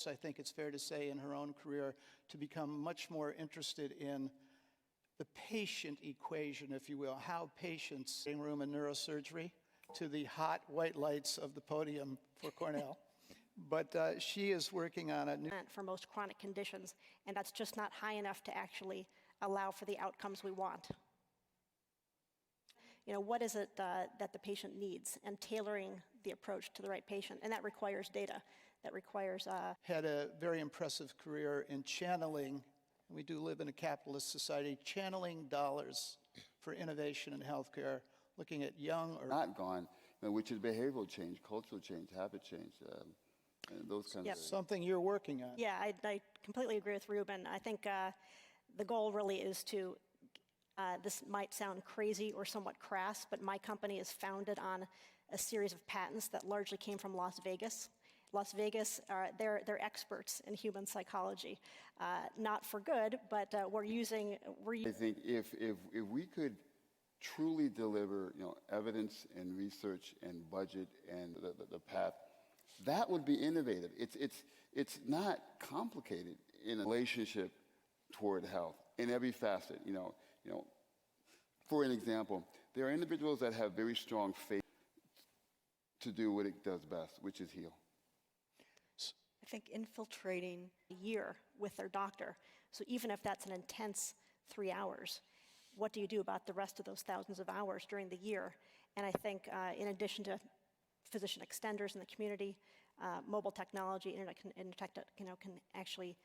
I think it's fair to say in her own career to become much more interested in the patient equation, if you will, how patients in room and neurosurgery to the hot white lights of the podium for Cornell. But she is working on a new... For most chronic conditions, and that's just not high enough to actually allow for the outcomes we want. You know, what is it that the patient needs, and tailoring the approach to the right patient, and that requires data. That requires... Had a very impressive career in channeling, and we do live in a capitalist society, channeling dollars for innovation in healthcare, looking at young or... Not gone, you know, which is behavioral change, cultural change, habit change, and those kinds of... Something you're working on. Yeah, I completely agree with Ruben. I think the goal really is to, this might sound crazy or somewhat crass, but my company is founded on a series of patents that largely came from Las Vegas. Las Vegas, they're experts in human psychology, not for good, but we're using... I think if we could truly deliver, you know, evidence and research and budget and the path, that would be innovative. It's not complicated in a relationship toward health in every facet. You know, for an example, there are individuals that have very strong faith to do what it does best, which is heal. I think infiltrating a year with their doctor. So even if that's an intense 3 hours, what do you do about the rest of those thousands of hours during the year? And I think in addition to physician extenders in the community, mobile technology, internet can actually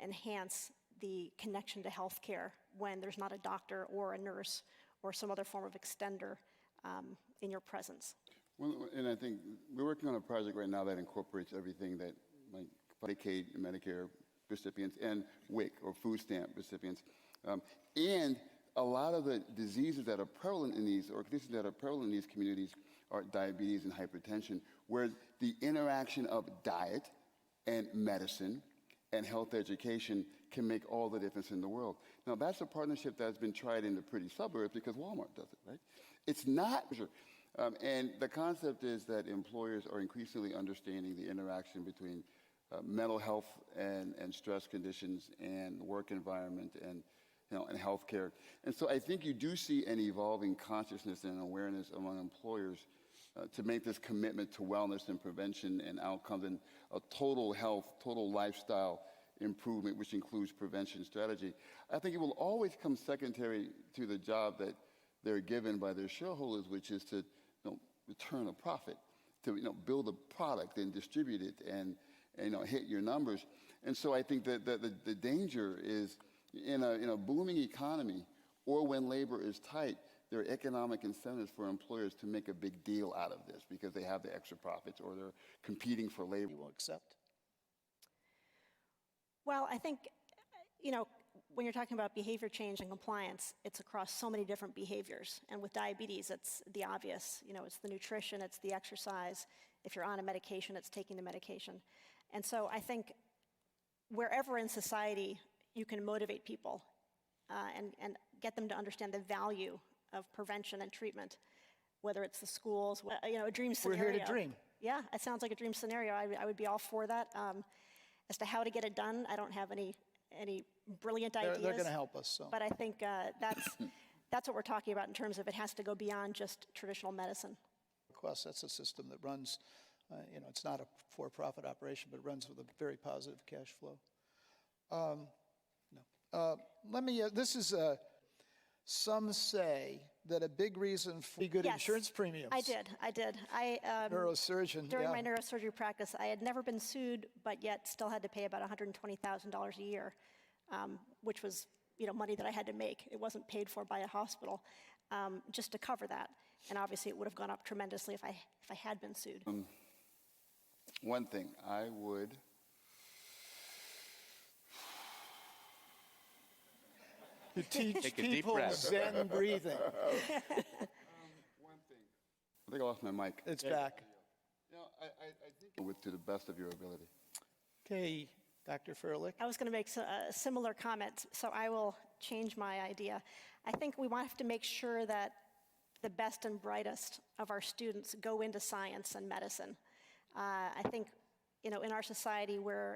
enhance the connection to healthcare when there's not a doctor or a nurse or some other form of extender in your presence. Well, and I think we're working on a project right now that incorporates everything that like Medicaid and Medicare recipients and WIC or food stamp recipients, and a lot of the diseases that are prevalent in these, or conditions that are prevalent in these communities, are diabetes and hypertension, where the interaction of diet and medicine and health education can make all the difference in the world. Now, that's a partnership that's been tried in the pretty suburbs because Walmart does it, right? It's not, and the concept is that employers are increasingly understanding the interaction between mental health and stress conditions and work environment and, you know, and healthcare. And so I think you do see an evolving consciousness and awareness among employers to make this commitment to wellness and prevention and outcomes and a total health, total lifestyle improvement, which includes prevention strategy. I think it will always come secondary to the job that they're given by their shareholders, which is to, you know, return a profit, to, you know, build a product and distribute it and you know, hit your numbers. And so I think that the danger is in a booming economy or when labor is tight, there are economic incentives for employers to make a big deal out of this because they have the extra profits or they're competing for labor. You will accept? Well, I think, you know, when you're talking about behavior change and compliance, it's across so many different behaviors. And with diabetes, it's the obvious. You know, it's the nutrition, it's the exercise. If you're on a medication, it's taking the medication. And so I think wherever in society you can motivate people and get them to understand the value of prevention and treatment, whether it's the schools, you know, a dream scenario. We're here to dream. Yeah, it sounds like a dream scenario. I would be all for that. As to how to get it done, I don't have any brilliant ideas. They're going to help us. So. But I think that's what we're talking about in terms of it has to go beyond just traditional medicine. Plus, that's a system that runs, you know, it's not a for-profit operation, but it runs with a very positive cash flow. This is some say that a big reason for good insurance premiums. I did. Neurosurgeon, During my neurosurgery practice, I had never been sued, but yet still had to pay about $120,000 a year, which was, you know, money that I had to make. It wasn't paid for by a hospital, just to cover that. And obviously, it would have gone up tremendously if I had been sued. One thing, I would You teach people Zen breathing. One thing. I think I lost my mic. It's back. You know, I think to the best of your ability. Okay, Dr. Furlick. I was going to make a similar comment, so I will change my idea. I think we have to make sure that the best and brightest of our students go into science and medicine. I think in our society where